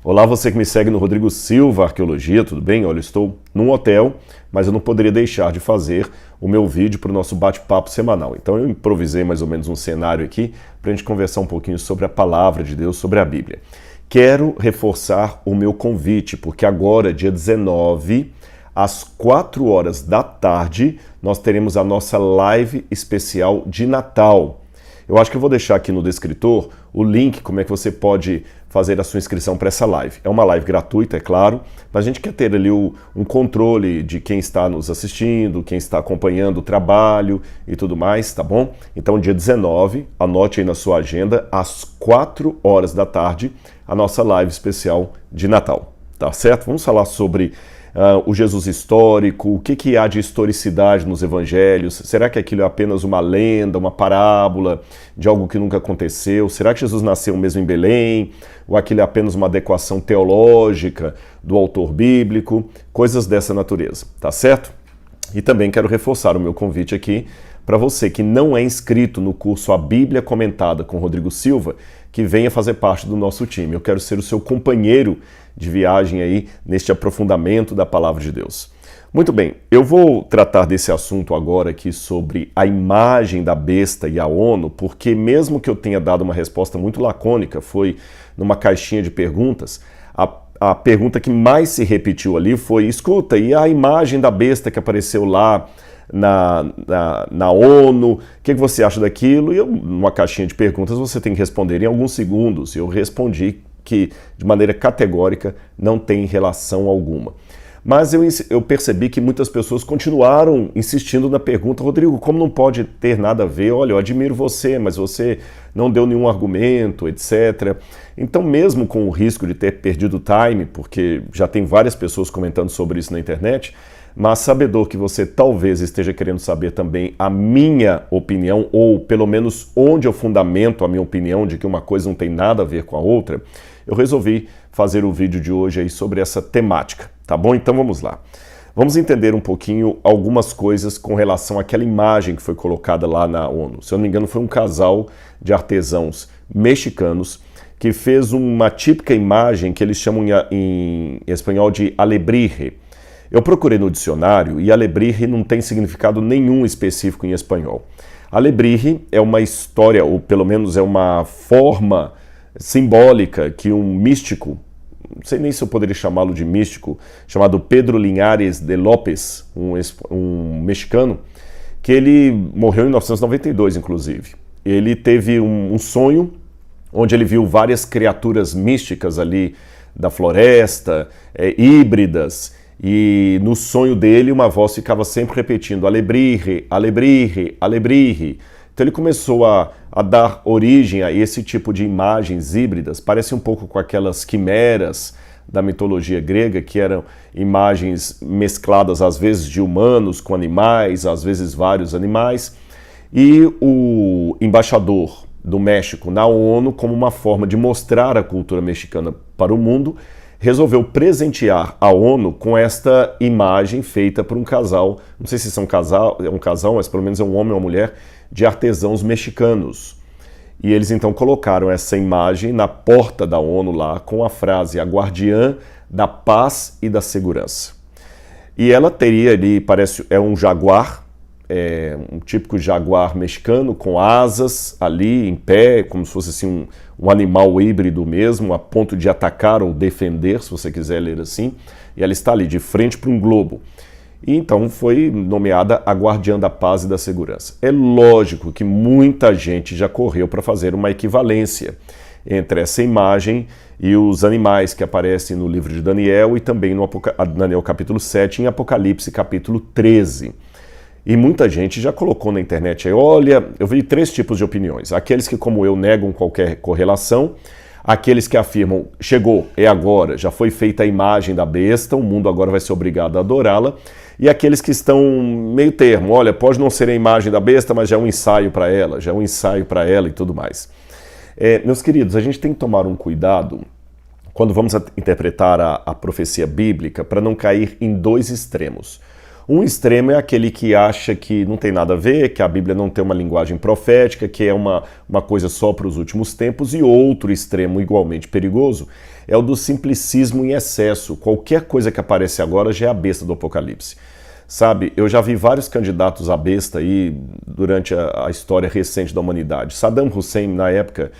Olá, você que me segue no Rodrigo Silva Arqueologia, tudo bem? Olha, eu estou num hotel, mas eu não poderia deixar de fazer o meu vídeo para o nosso bate-papo semanal. Então eu improvisei mais ou menos um cenário aqui para a gente conversar um pouquinho sobre a palavra de Deus, sobre a Bíblia. Quero reforçar o meu convite, porque agora, dia 19, às 4 horas da tarde, nós teremos a nossa live especial de Natal. Eu acho que eu vou deixar aqui no descritor o link, como é que você pode fazer a sua inscrição para essa live. É uma live gratuita, é claro, mas a gente quer ter ali um controle de quem está nos assistindo, quem está acompanhando o trabalho e tudo mais, tá bom? Então, dia 19, anote aí na sua agenda, às 4 horas da tarde, a nossa live especial de Natal, tá certo? Vamos falar sobre o Jesus histórico, o que há de historicidade nos evangelhos. Será que aquilo é apenas uma lenda, uma parábola de algo que nunca aconteceu? Será que Jesus nasceu mesmo em Belém? Ou aquilo é apenas uma adequação teológica do autor bíblico? Coisas dessa natureza, tá certo? E também quero reforçar o meu convite aqui para você que não é inscrito no curso A Bíblia Comentada com Rodrigo Silva, que venha fazer parte do nosso time. Eu quero ser o seu companheiro de viagem aí neste aprofundamento da Palavra de Deus. Muito bem, eu vou tratar desse assunto agora aqui sobre a imagem da besta e a ONU, porque mesmo que eu tenha dado uma resposta muito lacônica, foi numa caixinha de perguntas, a pergunta que mais se repetiu ali foi: escuta, e a imagem da besta que apareceu lá na ONU, o que você acha daquilo? E numa caixinha de perguntas você tem que responder em alguns segundos. E eu respondi que, de maneira categórica, não tem relação alguma. Mas eu percebi que muitas pessoas continuaram insistindo na pergunta: Rodrigo, como não pode ter nada a ver? Olha, eu admiro você, mas você não deu nenhum argumento, etc. Então, mesmo com o risco de ter perdido o time, porque já tem várias pessoas comentando sobre isso na internet, mas sabedor que você talvez esteja querendo saber também a minha opinião, ou pelo menos onde eu fundamento a minha opinião de que uma coisa não tem nada a ver com a outra, eu resolvi fazer o vídeo de hoje aí sobre essa temática, tá bom? Então vamos lá. Vamos entender um pouquinho algumas coisas com relação àquela imagem que foi colocada lá na ONU. Se eu não me engano, foi um casal de artesãos mexicanos que fez uma típica imagem que eles chamam em espanhol de alebrije. Eu procurei no dicionário e alebrije não tem significado nenhum específico em espanhol. Alebrije é uma história, ou pelo menos é uma forma simbólica que um místico, não sei nem se eu poderia chamá-lo de místico, chamado Pedro Linhares de López, um mexicano, que ele morreu em 1992, inclusive. Ele teve um sonho onde ele viu várias criaturas místicas ali da floresta, híbridas, e no sonho dele uma voz ficava sempre repetindo: alebrije, alebrije, alebrije. Então ele começou a dar origem a esse tipo de imagens híbridas. Parece um pouco com aquelas quimeras da mitologia grega, que eram imagens mescladas às vezes de humanos com animais, às vezes vários animais. E o embaixador do México na ONU, como uma forma de mostrar a cultura mexicana para o mundo, resolveu presentear a ONU com esta imagem feita por um casal, não sei se é um casal, mas pelo menos é um homem ou uma mulher, de artesãos mexicanos. E eles então colocaram essa imagem na porta da ONU lá com a frase: a guardiã da paz e da segurança. E ela teria ali, parece, é um jaguar, um típico jaguar mexicano com asas ali em pé, como se fosse assim um animal híbrido mesmo, a ponto de atacar ou defender, se você quiser ler assim. E ela está ali de frente para um globo. E então foi nomeada a guardiã da paz e da segurança. É lógico que muita gente já correu para fazer uma equivalência entre essa imagem e os animais que aparecem no livro de Daniel e também no Daniel capítulo 7 e em Apocalipse capítulo 13. E muita gente já colocou na internet aí: olha, eu vi 3 tipos de opiniões. Aqueles que, como eu, negam qualquer correlação, aqueles que afirmam: chegou, é agora, já foi feita a imagem da besta, o mundo agora vai ser obrigado a adorá-la, e aqueles que estão meio termo: olha, pode não ser a imagem da besta, mas já é um ensaio para ela, e tudo mais. Meus queridos, a gente tem que tomar um cuidado quando vamos interpretar a profecia bíblica para não cair em 2 extremos. Um extremo é aquele que acha que não tem nada a ver, que a Bíblia não tem uma linguagem profética, que é uma coisa só para os últimos tempos, e outro extremo igualmente perigoso é o do simplicismo em excesso. Qualquer coisa que aparece agora já é a besta do Apocalipse. Sabe, eu já vi vários candidatos à besta aí durante a história recente da humanidade. Saddam Hussein, na época,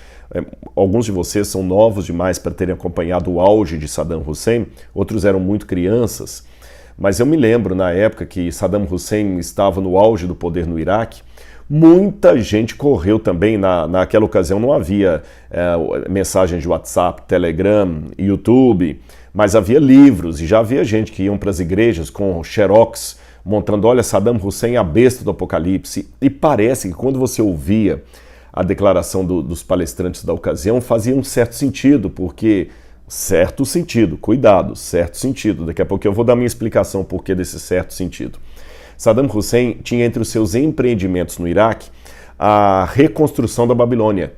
alguns de vocês são novos demais para terem acompanhado o auge de Saddam Hussein, outros eram muito crianças, mas eu me lembro na época que Saddam Hussein estava no auge do poder no Iraque, muita gente correu também, naquela ocasião não havia mensagens de WhatsApp, Telegram, YouTube, mas havia livros e já havia gente que iam para as igrejas com xerox, montando, olha, Saddam Hussein, a besta do Apocalipse. E parece que quando você ouvia a declaração dos palestrantes da ocasião, fazia um certo sentido, porque certo sentido, cuidado, certo sentido. Daqui a pouco eu vou dar minha explicação por que desse certo sentido. Saddam Hussein tinha entre os seus empreendimentos no Iraque a reconstrução da Babilônia.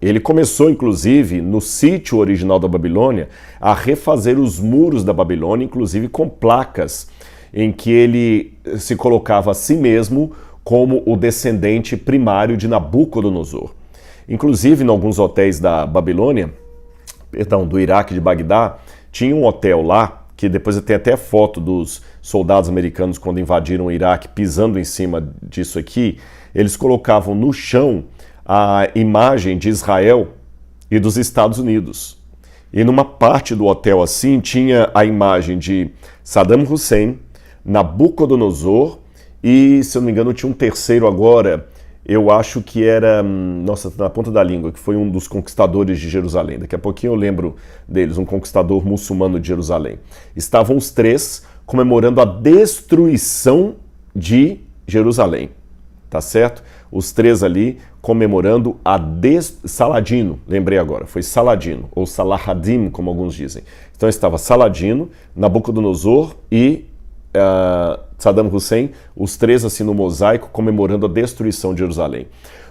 Ele começou, inclusive, no sítio original da Babilônia, a refazer os muros da Babilônia, inclusive com placas em que ele se colocava a si mesmo como o descendente primário de Nabucodonosor. Inclusive, em alguns hotéis da Babilônia, do Iraque, de Bagdá, tinha um hotel lá, que depois tem até foto dos soldados americanos quando invadiram o Iraque, pisando em cima disso aqui, eles colocavam no chão a imagem de Israel e dos Estados Unidos. E numa parte do hotel assim tinha a imagem de Saddam Hussein, Nabucodonosor e, se eu não me engano, tinha um terceiro agora, eu acho que era, nossa, na ponta da língua, que foi um dos conquistadores de Jerusalém. Daqui a pouquinho eu lembro deles, um conquistador muçulmano de Jerusalém. Estavam os três comemorando a destruição de Jerusalém, tá certo? Os três ali comemorando Saladino, lembrei agora, foi Saladino, ou Salahadim, como alguns dizem. Então estava Saladino, Nabucodonosor e Saddam Hussein, os três assim no mosaico, comemorando a destruição de Jerusalém.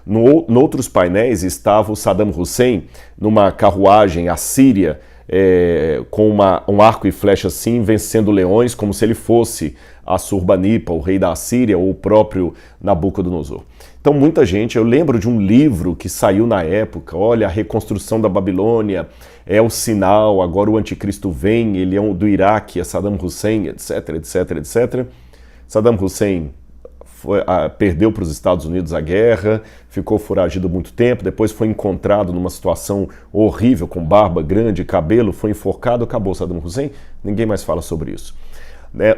No outros painéis estava o Saddam Hussein numa carruagem assíria, com um arco e flecha assim, vencendo leões, como se ele fosse Assurbanipal, o rei da Assíria, ou o próprio Nabucodonosor. Então muita gente, eu lembro de um livro que saiu na época, olha, a reconstrução da Babilônia é o sinal, agora o anticristo vem, ele é do Iraque, é Saddam Hussein, etc, etc, etc. Saddam Hussein perdeu para os Estados Unidos a guerra, ficou foragido muito tempo, depois foi encontrado numa situação horrível, com barba grande, cabelo, foi enforcado, acabou Saddam Hussein, ninguém mais fala sobre isso.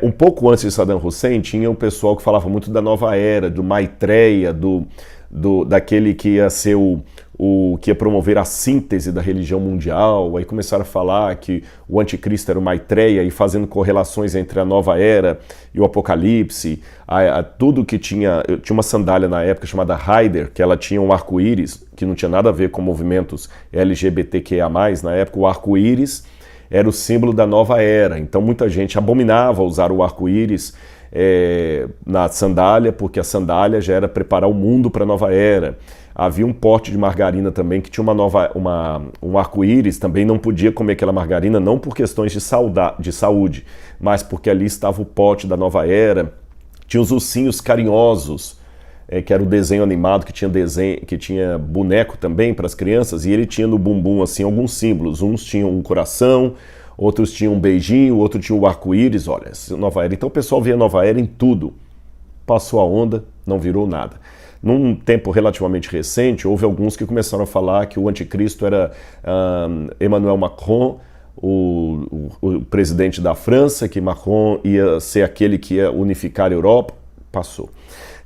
Um pouco antes de Saddam Hussein, tinha um pessoal que falava muito da nova era, do Maitreya, daquele que ia ser que ia promover a síntese da religião mundial. Aí começaram a falar que o anticristo era o Maitreya e fazendo correlações entre a nova era e o Apocalipse. Tudo que tinha uma sandália na época chamada Haider, que ela tinha um arco-íris, que não tinha nada a ver com movimentos LGBTQIA+, na época o arco-íris era o símbolo da nova era. Então muita gente abominava usar o arco-íris na sandália, porque a sandália já era preparar o mundo para a nova era. Havia um pote de margarina também que tinha um arco-íris, também não podia comer aquela margarina, não por questões de saúde, mas porque ali estava o pote da nova era. Tinha os ursinhos carinhosos, que era o desenho animado, que tinha boneco também para as crianças, e ele tinha no bumbum assim alguns símbolos. Uns tinham um coração, outros tinham um beijinho, outro tinha o arco-íris. Olha, nova era. Então o pessoal via nova era em tudo. Passou a onda, não virou nada. Num tempo relativamente recente, houve alguns que começaram a falar que o anticristo era Emmanuel Macron, o presidente da França, que Macron ia ser aquele que ia unificar a Europa. Passou.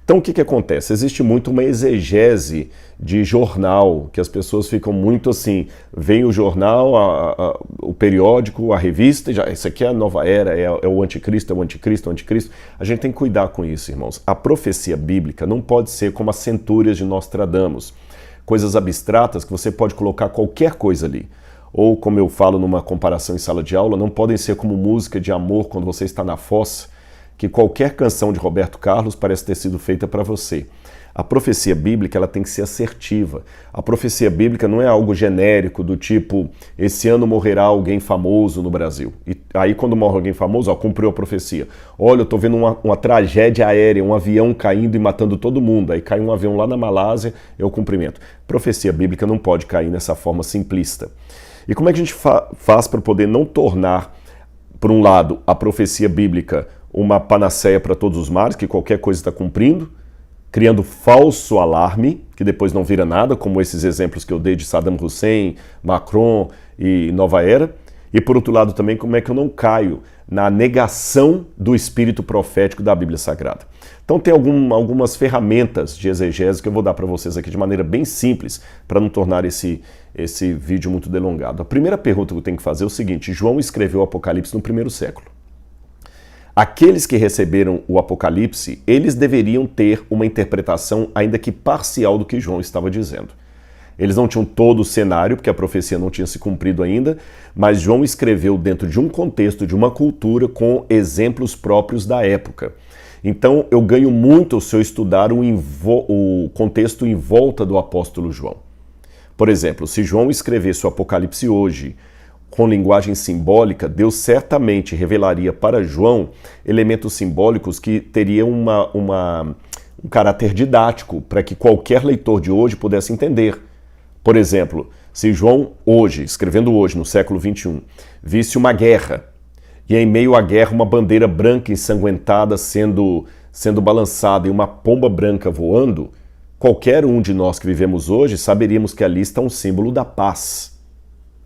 Então o que acontece? Existe muito uma exegese de jornal, que as pessoas ficam muito assim, vem o jornal, o periódico, a revista, e já, isso aqui é a nova era, é o anticristo, é o anticristo, é o anticristo. A gente tem que cuidar com isso, irmãos. A profecia bíblica não pode ser como as centúrias de Nostradamus, coisas abstratas que você pode colocar qualquer coisa ali. Ou, como eu falo numa comparação em sala de aula, não podem ser como música de amor quando você está na fossa, que qualquer canção de Roberto Carlos parece ter sido feita para você. A profecia bíblica ela tem que ser assertiva. A profecia bíblica não é algo genérico do tipo, esse ano morrerá alguém famoso no Brasil. E aí quando morre alguém famoso, ó, cumpriu a profecia. Olha, eu estou vendo uma tragédia aérea, um avião caindo e matando todo mundo. Aí cai um avião lá na Malásia, é o cumprimento. Profecia bíblica não pode cair nessa forma simplista. E como é que a gente faz para poder não tornar, por um lado, a profecia bíblica uma panaceia para todos os males, que qualquer coisa está cumprindo, criando falso alarme, que depois não vira nada, como esses exemplos que eu dei de Saddam Hussein, Macron e Nova Era. E por outro lado também, como é que eu não caio na negação do espírito profético da Bíblia Sagrada. Então tem algumas ferramentas de exegese que eu vou dar para vocês aqui de maneira bem simples, para não tornar esse vídeo muito delongado. A primeira pergunta que eu tenho que fazer é o seguinte: João escreveu o Apocalipse no primeiro século. Aqueles que receberam o Apocalipse, eles deveriam ter uma interpretação ainda que parcial do que João estava dizendo. Eles não tinham todo o cenário, porque a profecia não tinha se cumprido ainda, mas João escreveu dentro de um contexto, de uma cultura, com exemplos próprios da época. Então eu ganho muito se eu estudar o contexto em volta do apóstolo João. Por exemplo, se João escrevesse o Apocalipse hoje, com linguagem simbólica, Deus certamente revelaria para João elementos simbólicos que teriam um caráter didático, para que qualquer leitor de hoje pudesse entender. Por exemplo, se João hoje, escrevendo hoje, no século XXI, visse uma guerra, e em meio à guerra uma bandeira branca ensanguentada sendo balançada e uma pomba branca voando, qualquer um de nós que vivemos hoje saberíamos que ali está um símbolo da paz.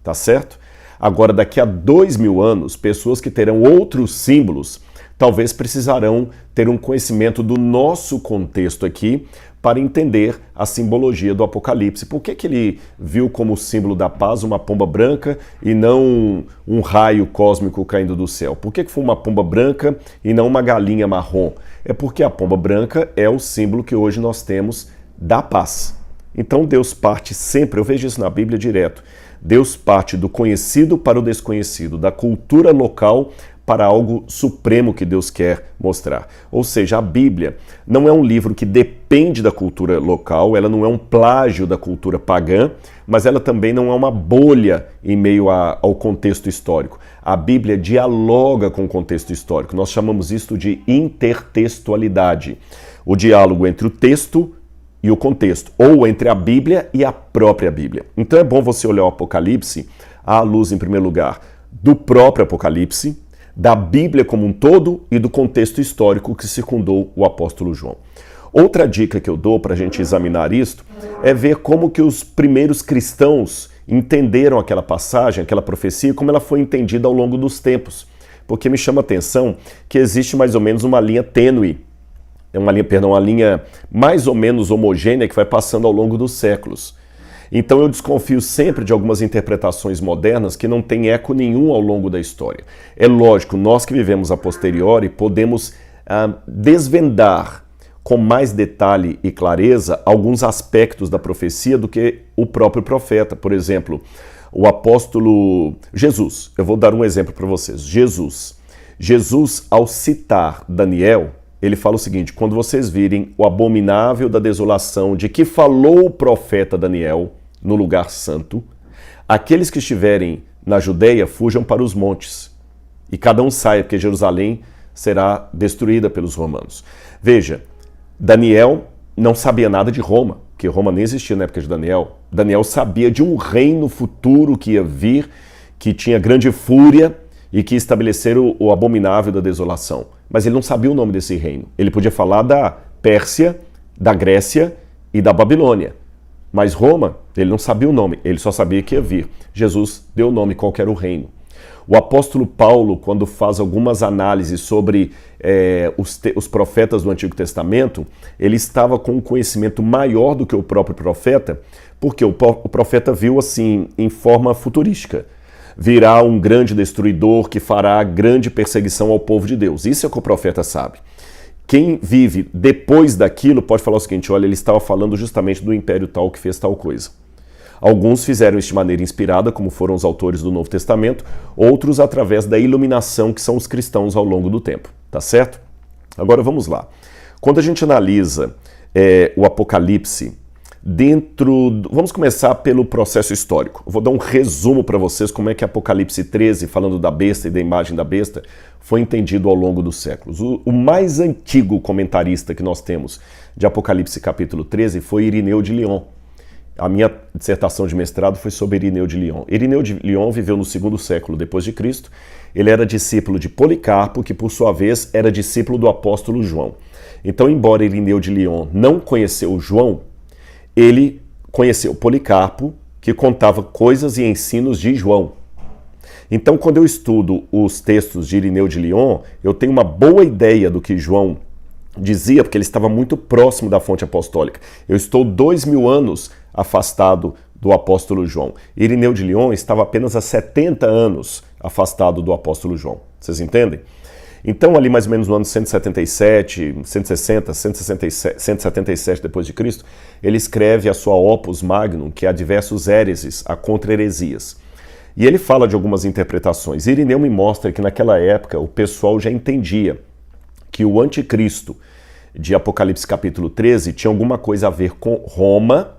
Tá certo? Agora, daqui a 2000 anos, pessoas que terão outros símbolos talvez precisarão ter um conhecimento do nosso contexto aqui para entender a simbologia do Apocalipse. Por que ele viu como símbolo da paz uma pomba branca e não um raio cósmico caindo do céu? Por que foi uma pomba branca e não uma galinha marrom? É porque a pomba branca é o símbolo que hoje nós temos da paz. Então Deus parte sempre, eu vejo isso na Bíblia direto, Deus parte do conhecido para o desconhecido, da cultura local para algo supremo que Deus quer mostrar. Ou seja, a Bíblia não é um livro que depende da cultura local, ela não é um plágio da cultura pagã, mas ela também não é uma bolha em meio ao contexto histórico. A Bíblia dialoga com o contexto histórico. Nós chamamos isso de intertextualidade. O diálogo entre o texto e o contexto, ou entre a Bíblia e a própria Bíblia. Então é bom você olhar o Apocalipse à luz, em primeiro lugar, do próprio Apocalipse, da Bíblia como um todo e do contexto histórico que circundou o apóstolo João. Outra dica que eu dou para a gente examinar isto é ver como que os primeiros cristãos entenderam aquela passagem, aquela profecia, como ela foi entendida ao longo dos tempos. Porque me chama a atenção que existe mais ou menos uma linha tênue, uma linha mais ou menos homogênea que vai passando ao longo dos séculos. Então eu desconfio sempre de algumas interpretações modernas que não têm eco nenhum ao longo da história. É lógico, nós que vivemos a posteriori podemos desvendar com mais detalhe e clareza alguns aspectos da profecia do que o próprio profeta. Por exemplo, o apóstolo Jesus. Eu vou dar um exemplo para vocês. Jesus, ao citar Daniel, ele fala o seguinte: quando vocês virem o abominável da desolação de que falou o profeta Daniel no lugar santo, aqueles que estiverem na Judeia fujam para os montes, e cada um saia, porque Jerusalém será destruída pelos romanos. Veja, Daniel não sabia nada de Roma, porque Roma nem existia na época de Daniel. Daniel sabia de um reino futuro que ia vir, que tinha grande fúria e que estabeleceram o abominável da desolação. Mas ele não sabia o nome desse reino. Ele podia falar da Pérsia, da Grécia e da Babilônia. Mas Roma, ele não sabia o nome, ele só sabia que ia vir. Jesus deu o nome, qual era o reino. O apóstolo Paulo, quando faz algumas análises sobre os profetas do Antigo Testamento, ele estava com um conhecimento maior do que o próprio profeta, porque o profeta viu assim, em forma futurística. Virá um grande destruidor que fará grande perseguição ao povo de Deus. Isso é o que o profeta sabe. Quem vive depois daquilo pode falar o seguinte: olha, ele estava falando justamente do império tal que fez tal coisa. Alguns fizeram isso de maneira inspirada, como foram os autores do Novo Testamento, outros através da iluminação que são os cristãos ao longo do tempo. Tá certo? Agora vamos lá. Quando a gente analisa o Apocalipse vamos começar pelo processo histórico. Eu vou dar um resumo para vocês como é que Apocalipse 13, falando da besta e da imagem da besta, foi entendido ao longo dos séculos. O mais antigo comentarista que nós temos de Apocalipse capítulo 13 foi Irineu de Lyon. A minha dissertação de mestrado foi sobre Irineu de Lyon. Irineu de Lyon viveu no 2º século depois de Cristo. Ele era discípulo de Policarpo, que por sua vez era discípulo do apóstolo João. Então, embora Irineu de Lyon não conheceu João, ele conheceu Policarpo, que contava coisas e ensinos de João. Então, quando eu estudo os textos de Irineu de Lyon, eu tenho uma boa ideia do que João dizia, porque ele estava muito próximo da fonte apostólica. Eu estou 2000 anos afastado do apóstolo João. Irineu de Lyon estava apenas há 70 anos afastado do apóstolo João. Vocês entendem? Então, ali mais ou menos no ano 177, 160, 167, 177 depois de Cristo, ele escreve a sua Opus Magnum, que há diversos héreses, a contra-heresias. E ele fala de algumas interpretações. Irineu me mostra que naquela época o pessoal já entendia que o anticristo de Apocalipse capítulo 13 tinha alguma coisa a ver com Roma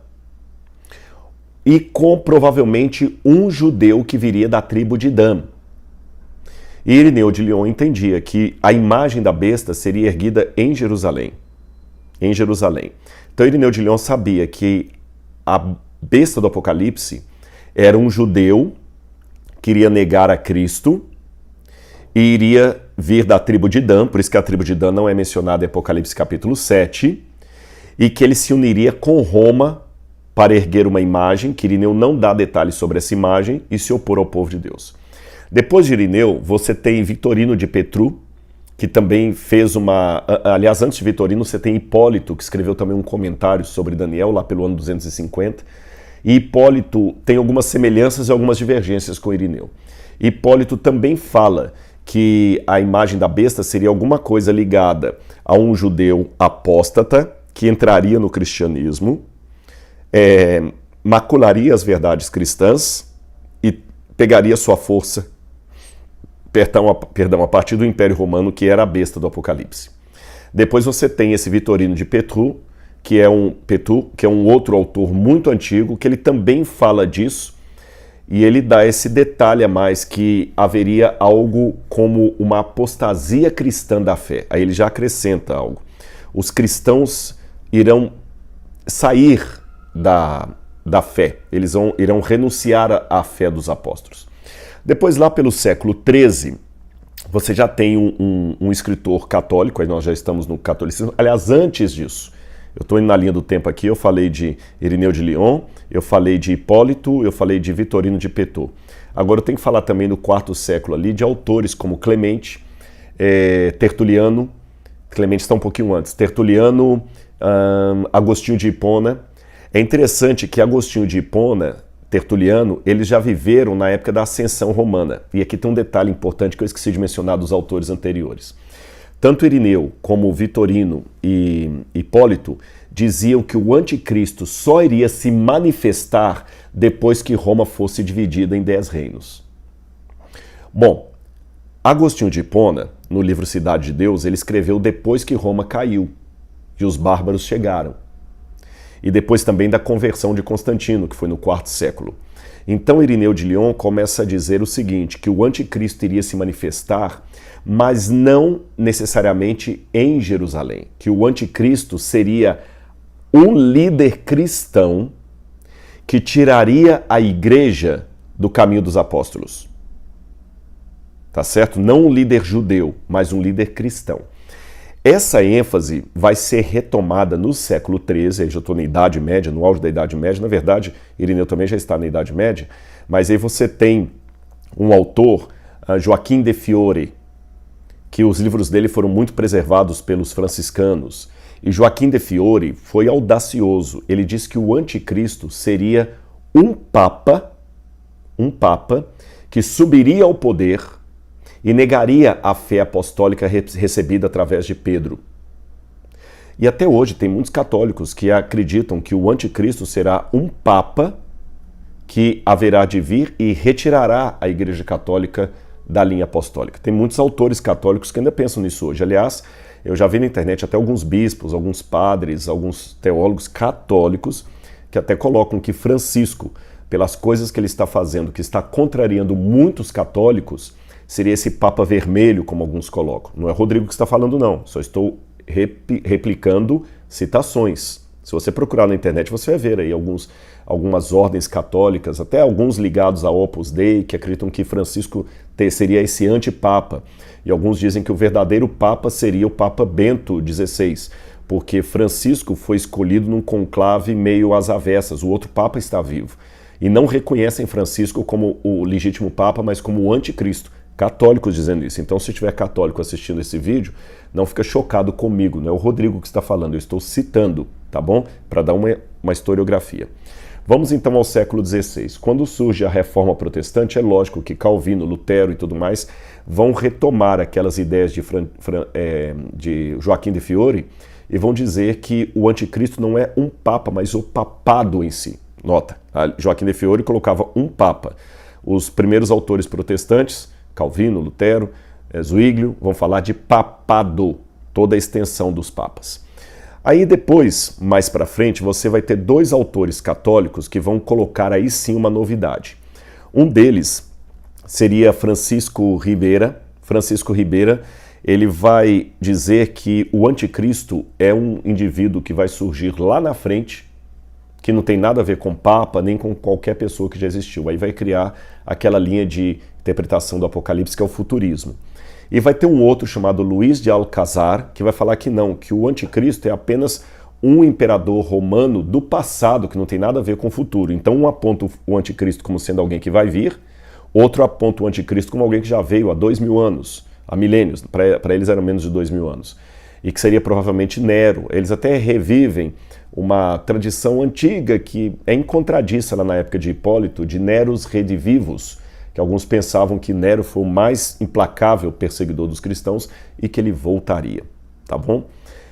e com provavelmente um judeu que viria da tribo de Dan. E Irineu de Lyon entendia que a imagem da besta seria erguida em Jerusalém. Em Jerusalém. Então Irineu de Lyon sabia que a besta do Apocalipse era um judeu que iria negar a Cristo e iria vir da tribo de Dan, por isso que a tribo de Dan não é mencionada em Apocalipse capítulo 7, e que ele se uniria com Roma para erguer uma imagem, que Irineu não dá detalhes sobre essa imagem, e se opor ao povo de Deus. Depois de Irineu, você tem Vitorino de Petru, que também fez uma... Aliás, antes de Vitorino, você tem Hipólito, que escreveu também um comentário sobre Daniel, lá pelo ano 250. E Hipólito tem algumas semelhanças e algumas divergências com Irineu. Hipólito também fala que a imagem da besta seria alguma coisa ligada a um judeu apóstata, que entraria no cristianismo, macularia as verdades cristãs e pegaria sua força a partir do Império Romano, que era a besta do Apocalipse. Depois você tem esse Vitorino de Petru, que é um outro autor muito antigo, que ele também fala disso, e ele dá esse detalhe a mais, que haveria algo como uma apostasia cristã da fé. Aí ele já acrescenta algo. Os cristãos irão sair da fé, eles irão renunciar à fé dos apóstolos. Depois, lá pelo século XIII, você já tem um escritor católico, aí nós já estamos no catolicismo. Aliás, antes disso, eu estou indo na linha do tempo aqui, eu falei de Irineu de Lyon, eu falei de Hipólito, eu falei de Vitorino de Petru. Agora eu tenho que falar também no IV século ali, de autores como Clemente, Tertuliano, Clemente está um pouquinho antes, Tertuliano, Agostinho de Hipona. É interessante que Agostinho de Hipona, Tertuliano, eles já viveram na época da ascensão romana. E aqui tem um detalhe importante que eu esqueci de mencionar dos autores anteriores. Tanto Irineu como Vitorino e Hipólito diziam que o anticristo só iria se manifestar depois que Roma fosse dividida em 10 reinos. Bom, Agostinho de Hipona, no livro Cidade de Deus, ele escreveu depois que Roma caiu e os bárbaros chegaram. E depois também da conversão de Constantino, que foi no IV século. Então Irineu de Lyon começa a dizer o seguinte, que o anticristo iria se manifestar, mas não necessariamente em Jerusalém, que o anticristo seria um líder cristão que tiraria a igreja do caminho dos apóstolos. Tá certo? Não um líder judeu, mas um líder cristão. Essa ênfase vai ser retomada no século XIII, aí já estou na Idade Média, no auge da Idade Média. Na verdade, Irineu também já está na Idade Média, mas aí você tem um autor, Joaquim de Fiore, que os livros dele foram muito preservados pelos franciscanos. E Joaquim de Fiore foi audacioso. Ele diz que o anticristo seria um papa que subiria ao poder e negaria a fé apostólica recebida através de Pedro. E até hoje tem muitos católicos que acreditam que o anticristo será um papa que haverá de vir e retirará a Igreja Católica da linha apostólica. Tem muitos autores católicos que ainda pensam nisso hoje. Aliás, Eu já vi na internet até alguns bispos, alguns padres, alguns teólogos católicos que até colocam que Francisco, pelas coisas que ele está fazendo, que está contrariando muitos católicos, seria esse Papa Vermelho, como alguns colocam. Não é Rodrigo que está falando, não. Só estou replicando citações. Se você procurar na internet, você vai ver aí algumas ordens católicas, até alguns ligados a Opus Dei, que acreditam que Francisco seria esse antipapa. E alguns dizem que o verdadeiro Papa seria o Papa Bento XVI, porque Francisco foi escolhido num conclave meio às avessas. O outro Papa está vivo. E não reconhecem Francisco como o legítimo Papa, mas como o anticristo. Católicos dizendo isso. Então, se tiver católico assistindo esse vídeo, não fica chocado comigo, não é o Rodrigo que está falando, eu estou citando, tá bom? Para dar uma historiografia. Vamos então ao século XVI. Quando surge a Reforma Protestante, é lógico que Calvino, Lutero e tudo mais vão retomar aquelas ideias de Joaquim de Fiori e vão dizer que o anticristo não é um papa, mas o papado em si. Nota, Joaquim de Fiori colocava um papa. Os primeiros autores protestantes, Calvino, Lutero, Zwinglio, vão falar de papado, toda a extensão dos papas. Aí depois, mais para frente, você vai ter dois autores católicos que vão colocar aí sim uma novidade. Um deles seria Francisco Ribera. Francisco Ribera, ele vai dizer que o anticristo é um indivíduo que vai surgir lá na frente, que não tem nada a ver com papa, nem com qualquer pessoa que já existiu. Aí vai criar aquela linha de interpretação do Apocalipse, que é o futurismo. E vai ter um outro chamado Luís de Alcazar, que vai falar que não, que o anticristo é apenas um imperador romano do passado, que não tem nada a ver com o futuro. Então um aponta o anticristo como sendo alguém que vai vir, outro aponta o anticristo como alguém que já veio há 2000 anos, há milênios, para eles eram menos de 2000 anos. E que seria provavelmente Nero. Eles até revivem uma tradição antiga que é encontradiça lá na época de Hipólito, de Neros redivivos, que alguns pensavam que Nero foi o mais implacável perseguidor dos cristãos e que ele voltaria, tá bom?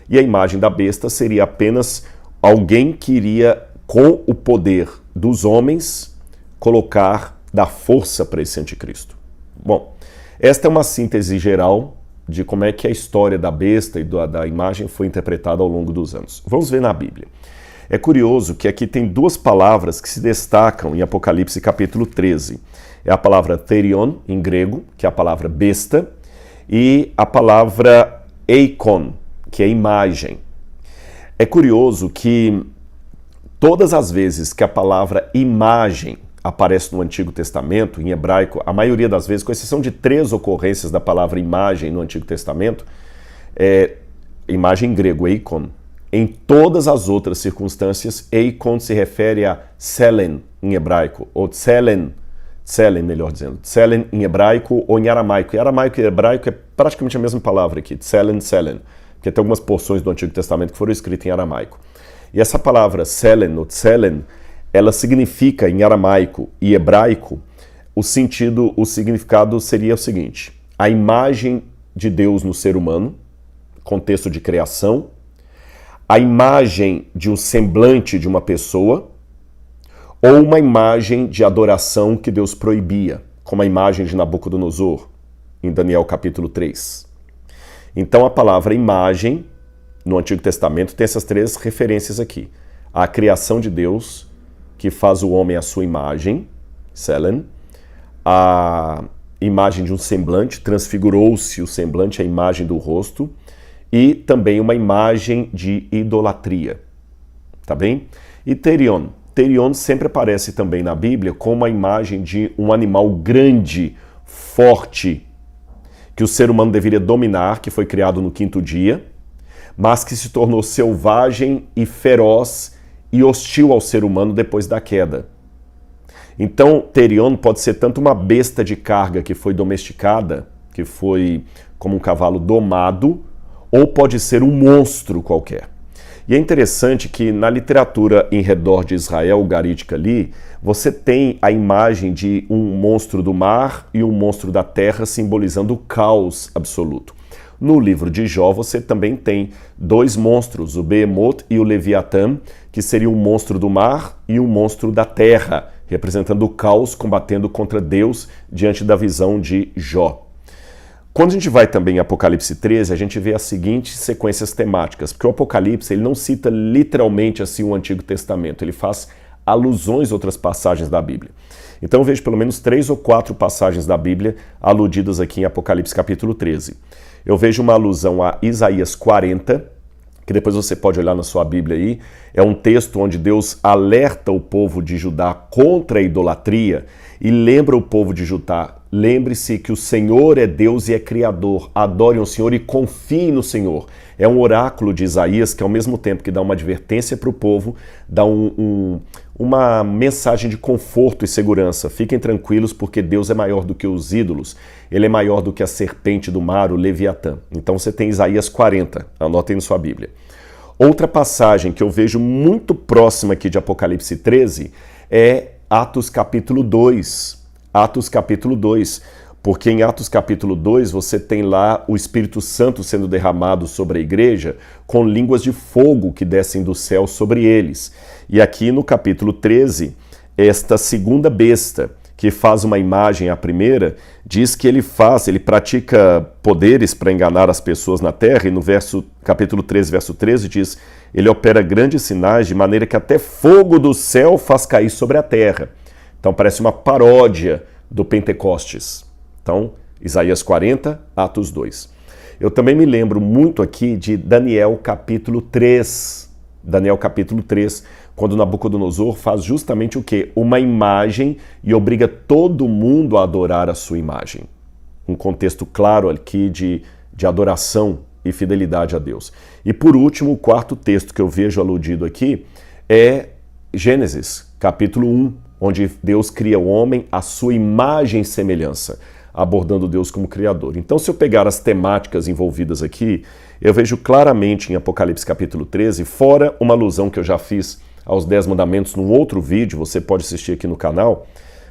E a imagem da besta seria apenas alguém que iria, com o poder dos homens, dar força para esse anticristo. Bom, esta é uma síntese geral de como é que a história da besta e da imagem foi interpretada ao longo dos anos. Vamos ver na Bíblia. É curioso que aqui tem duas palavras que se destacam em Apocalipse capítulo 13. É a palavra therion, em grego, que é a palavra besta, e a palavra eikon, que é imagem. É curioso que todas as vezes que a palavra imagem aparece no Antigo Testamento, em hebraico, a maioria das vezes, com exceção de 3 ocorrências da palavra imagem no Antigo Testamento, imagem em grego, eikon. Em todas as outras circunstâncias, eikon se refere a selen em hebraico, ou tselen, melhor dizendo, tselen em hebraico ou em aramaico. E aramaico e hebraico é praticamente a mesma palavra aqui, tselen, porque tem algumas porções do Antigo Testamento que foram escritas em aramaico. E essa palavra selen ou tselen, ela significa em aramaico e hebraico, o significado seria o seguinte: a imagem de Deus no ser humano, contexto de criação, a imagem de um semblante de uma pessoa, ou uma imagem de adoração que Deus proibia, como a imagem de Nabucodonosor, em Daniel capítulo 3. Então a palavra imagem, no Antigo Testamento, tem essas 3 referências aqui. A criação de Deus, que faz o homem à sua imagem, selen, a imagem de um semblante, transfigurou-se o semblante, a imagem do rosto, e também uma imagem de idolatria, tá bem? E therion. Therion sempre aparece também na Bíblia como a imagem de um animal grande, forte, que o ser humano deveria dominar, que foi criado no 5º dia, mas que se tornou selvagem e feroz e hostil ao ser humano depois da queda. Então, therion pode ser tanto uma besta de carga que foi domesticada, que foi como um cavalo domado, ou pode ser um monstro qualquer. E é interessante que na literatura em redor de Israel, ugarítica ali, você tem a imagem de um monstro do mar e um monstro da terra simbolizando o caos absoluto. No livro de Jó você também tem 2 monstros, o Behemoth e o Leviatã, que seriam um monstro do mar e um monstro da terra, representando o caos combatendo contra Deus diante da visão de Jó. Quando a gente vai também em Apocalipse 13, a gente vê as seguintes sequências temáticas, porque o Apocalipse ele não cita literalmente assim o Antigo Testamento, ele faz alusões a outras passagens da Bíblia. Então eu vejo pelo menos 3 ou 4 passagens da Bíblia aludidas aqui em Apocalipse capítulo 13. Eu vejo uma alusão a Isaías 40, que depois você pode olhar na sua Bíblia aí, é um texto onde Deus alerta o povo de Judá contra a idolatria e lembra o povo de Judá, lembre-se que o Senhor é Deus e é Criador, adorem o Senhor e confiem no Senhor. É um oráculo de Isaías que ao mesmo tempo que dá uma advertência para o povo, dá uma mensagem de conforto e segurança. Fiquem tranquilos porque Deus é maior do que os ídolos, ele é maior do que a serpente do mar, o Leviatã. Então você tem Isaías 40, anotem na sua Bíblia. Outra passagem que eu vejo muito próxima aqui de Apocalipse 13 é Atos capítulo 2. Atos capítulo 2, porque em Atos capítulo 2 você tem lá o Espírito Santo sendo derramado sobre a igreja com línguas de fogo que descem do céu sobre eles. E aqui no capítulo 13, esta segunda besta, que faz uma imagem à primeira, diz que ele pratica poderes para enganar as pessoas na terra, e no capítulo 13, verso 13 diz, ele opera grandes sinais de maneira que até fogo do céu faz cair sobre a terra. Então parece uma paródia do Pentecostes. Então, Isaías 40, Atos 2. Eu também me lembro muito aqui de Daniel capítulo 3. Daniel capítulo 3, quando Nabucodonosor faz justamente o quê? Uma imagem e obriga todo mundo a adorar a sua imagem. Um contexto claro aqui de adoração e fidelidade a Deus. E por último, o quarto texto que eu vejo aludido aqui é Gênesis capítulo 1. Onde Deus cria o homem à sua imagem e semelhança, abordando Deus como Criador. Então, se eu pegar as temáticas envolvidas aqui, eu vejo claramente em Apocalipse capítulo 13, fora uma alusão que eu já fiz aos 10 mandamentos num outro vídeo, você pode assistir aqui no canal,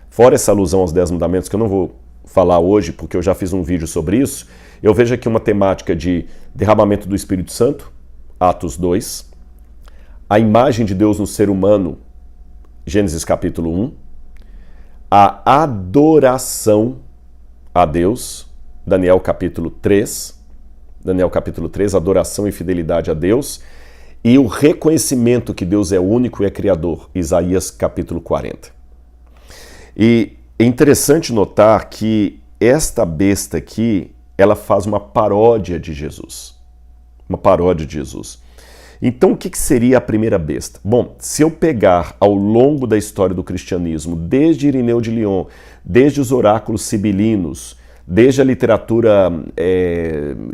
fora essa alusão aos 10 mandamentos, que eu não vou falar hoje, porque eu já fiz um vídeo sobre isso, eu vejo aqui uma temática de derramamento do Espírito Santo, Atos 2, a imagem de Deus no ser humano, Gênesis capítulo 1, a adoração a Deus, Daniel capítulo 3, adoração e fidelidade a Deus, e o reconhecimento que Deus é único e é criador, Isaías capítulo 40. E é interessante notar que esta besta aqui, ela faz uma paródia de Jesus. Uma paródia de Jesus. Então, o que seria a primeira besta? Bom, se eu pegar ao longo da história do cristianismo, desde Irineu de Lyon, desde os oráculos sibilinos, desde a literatura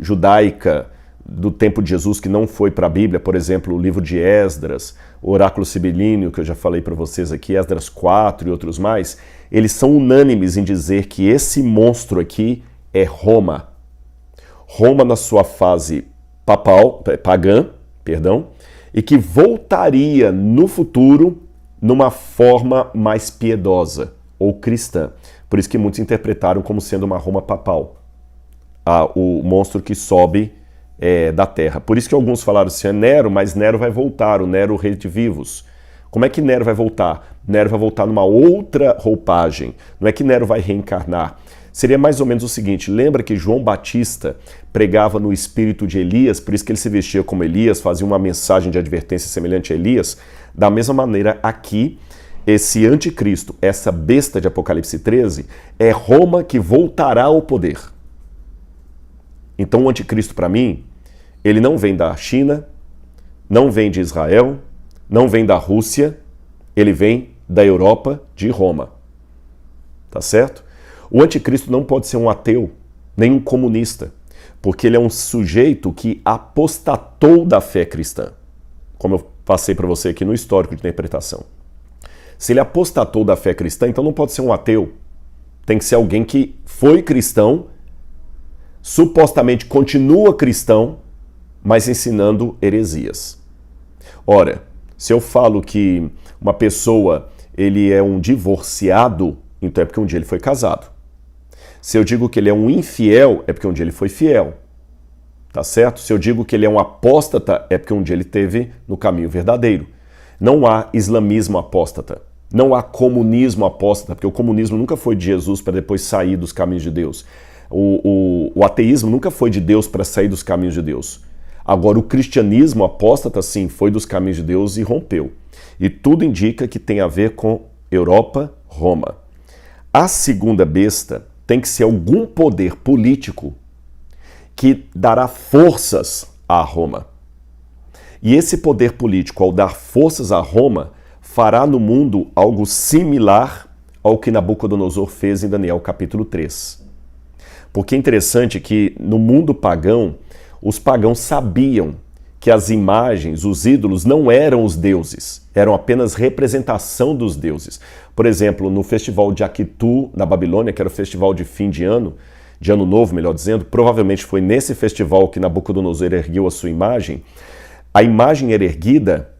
judaica do tempo de Jesus, que não foi para a Bíblia, por exemplo, o livro de Esdras, o oráculo sibilino, que eu já falei para vocês aqui, Esdras 4 e outros mais, eles são unânimes em dizer que esse monstro aqui é Roma. Roma na sua fase pagã, e que voltaria no futuro numa forma mais piedosa ou cristã. Por isso que muitos interpretaram como sendo uma Roma papal, o monstro que sobe da terra. Por isso que alguns falaram assim, é Nero, mas Nero vai voltar, o Nero, o rei de vivos. Como é que Nero vai voltar? Nero vai voltar numa outra roupagem, não é que Nero vai reencarnar. Seria mais ou menos o seguinte, lembra que João Batista pregava no espírito de Elias, por isso que ele se vestia como Elias, fazia uma mensagem de advertência semelhante a Elias? Da mesma maneira, aqui, esse anticristo, essa besta de Apocalipse 13, é Roma que voltará ao poder. Então o anticristo, para mim, ele não vem da China, não vem de Israel, não vem da Rússia, ele vem da Europa, de Roma. Tá certo? O anticristo não pode ser um ateu, nem um comunista, porque ele é um sujeito que apostatou da fé cristã, como eu passei para você aqui no histórico de interpretação. Se ele apostatou da fé cristã, então não pode ser um ateu. Tem que ser alguém que foi cristão, supostamente continua cristão, mas ensinando heresias. Ora, se eu falo que uma pessoa ele é um divorciado, então é porque um dia ele foi casado. Se eu digo que ele é um infiel, é porque um dia ele foi fiel. Tá certo? Se eu digo que ele é um apóstata, é porque um dia ele esteve no caminho verdadeiro. Não há islamismo apóstata. Não há comunismo apóstata, porque o comunismo nunca foi de Jesus para depois sair dos caminhos de Deus. O ateísmo nunca foi de Deus para sair dos caminhos de Deus. Agora, o cristianismo apóstata, sim, foi dos caminhos de Deus e rompeu. E tudo indica que tem a ver com Europa, Roma. A segunda besta tem que ser algum poder político que dará forças a Roma. E esse poder político, ao dar forças a Roma, fará no mundo algo similar ao que Nabucodonosor fez em Daniel capítulo 3. Porque é interessante que no mundo pagão, os pagãos sabiam que as imagens, os ídolos, não eram os deuses, eram apenas representação dos deuses. Por exemplo, no festival de Akitu, na Babilônia, que era o festival de fim de ano novo, melhor dizendo, provavelmente foi nesse festival que Nabucodonosor ergueu a sua imagem. A imagem era erguida,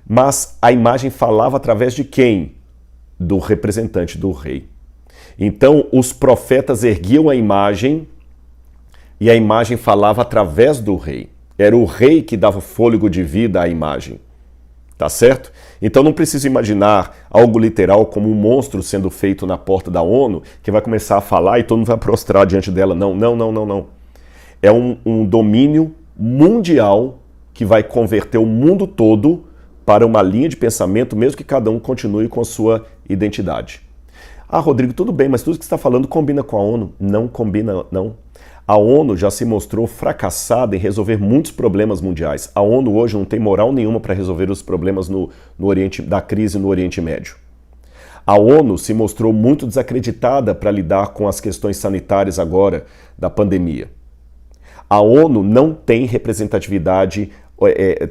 mas a imagem falava através de quem? Do representante do rei. Então, os profetas erguiam a imagem e a imagem falava através do rei. Era o rei que dava fôlego de vida à imagem. Tá certo? Então não preciso imaginar algo literal como um monstro sendo feito na porta da ONU que vai começar a falar e todo mundo vai prostrar diante dela. Não. É um domínio mundial que vai converter o mundo todo para uma linha de pensamento, mesmo que cada um continue com a sua identidade. Ah, Rodrigo, tudo bem, mas tudo que você está falando combina com a ONU? Não combina, não. A ONU já se mostrou fracassada em resolver muitos problemas mundiais. A ONU hoje não tem moral nenhuma para resolver os problemas no Oriente, da crise no Oriente Médio. A ONU se mostrou muito desacreditada para lidar com as questões sanitárias agora da pandemia. A ONU não tem representatividade,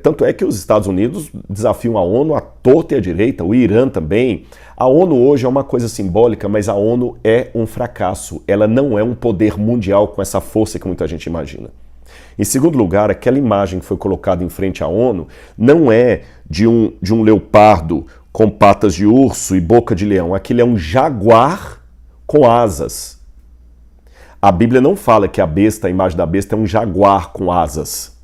tanto é que os Estados Unidos desafiam a ONU à torta e à direita, o Irã também. A ONU hoje é uma coisa simbólica, mas a ONU é um fracasso. Ela não é um poder mundial com essa força que muita gente imagina. Em segundo lugar, aquela imagem que foi colocada em frente à ONU não é de um leopardo com patas de urso e boca de leão. Aquilo é um jaguar com asas. A Bíblia não fala que a imagem da besta é um jaguar com asas.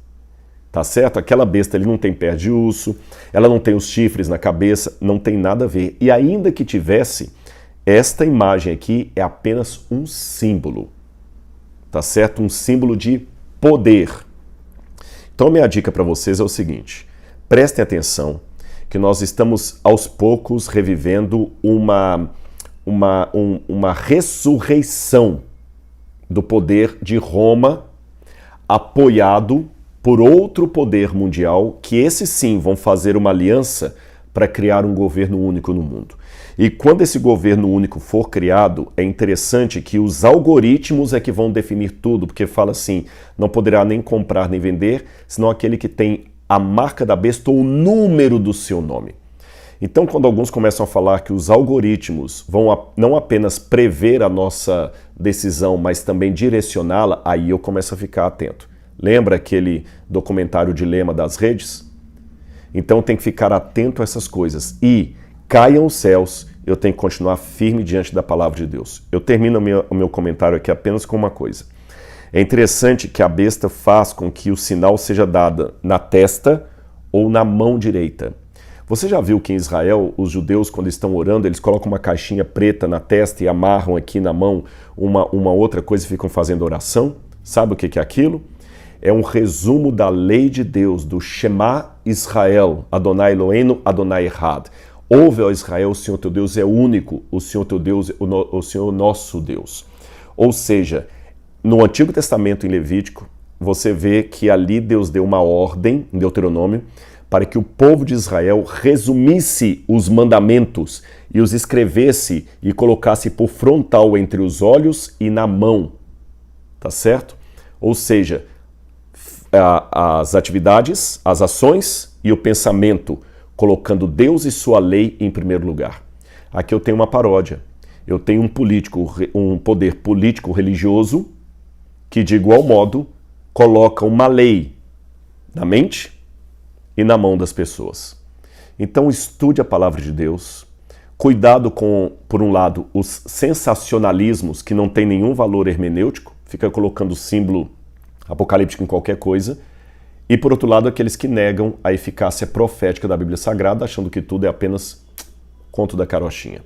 Tá certo? Aquela besta ele não tem pé de urso, ela não tem os chifres na cabeça, não tem nada a ver. E ainda que tivesse, esta imagem aqui é apenas um símbolo. Tá certo? Um símbolo de poder. Então, minha dica para vocês é o seguinte: prestem atenção que nós estamos aos poucos revivendo uma ressurreição do poder de Roma, apoiado por outro poder mundial, que esses sim vão fazer uma aliança para criar um governo único no mundo. E quando esse governo único for criado, é interessante que os algoritmos é que vão definir tudo, porque fala assim, não poderá nem comprar nem vender, senão aquele que tem a marca da besta ou o número do seu nome. Então, quando alguns começam a falar que os algoritmos vão não apenas prever a nossa decisão, mas também direcioná-la, aí eu começo a ficar atento. Lembra aquele documentário Dilema das Redes? Então tem que ficar atento a essas coisas. E caiam os céus, eu tenho que continuar firme diante da palavra de Deus. Eu termino o meu comentário aqui apenas com uma coisa. É interessante que a besta faz com que o sinal seja dado na testa ou na mão direita. Você já viu que em Israel, os judeus, quando estão orando, eles colocam uma caixinha preta na testa e amarram aqui na mão uma outra coisa e ficam fazendo oração? Sabe o que é aquilo? É um resumo da lei de Deus, do Shema Israel, Adonai Eloheinu, Adonai Echad. Ouve, ó Israel, o Senhor teu Deus é único, o Senhor teu Deus, o Senhor nosso Deus. Ou seja, no Antigo Testamento, em Levítico, você vê que ali Deus deu uma ordem, em Deuteronômio, para que o povo de Israel resumisse os mandamentos e os escrevesse e colocasse por frontal entre os olhos e na mão. Tá certo? Ou seja, as atividades, as ações e o pensamento, colocando Deus e sua lei em primeiro lugar. Aqui eu tenho uma paródia. Eu tenho um poder político religioso que, de igual modo, coloca uma lei na mente e na mão das pessoas. Então estude a palavra de Deus. Cuidado com, por um lado, os sensacionalismos que não têm nenhum valor hermenêutico, fica colocando símbolo apocalíptico em qualquer coisa, e por outro lado aqueles que negam a eficácia profética da Bíblia Sagrada, achando que tudo é apenas conto da carochinha.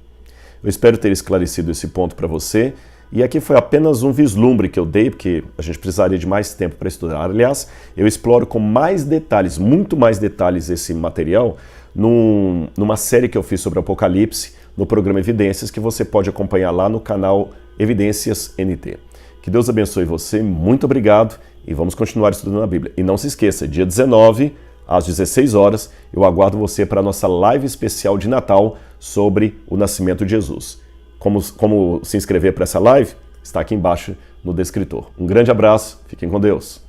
Eu espero ter esclarecido esse ponto para você E aqui foi apenas um vislumbre que eu dei, porque a gente precisaria de mais tempo para estudar. Aliás, eu exploro com mais detalhes, muito mais detalhes esse material, numa série que eu fiz sobre Apocalipse, no programa Evidências, que você pode acompanhar lá no canal Evidências NT. Que Deus abençoe você, muito obrigado, e vamos continuar estudando a Bíblia. E não se esqueça, dia 19, às 16 horas, eu aguardo você para a nossa live especial de Natal sobre o nascimento de Jesus. Como se inscrever para essa live? Está aqui embaixo no descritor. Um grande abraço, fiquem com Deus.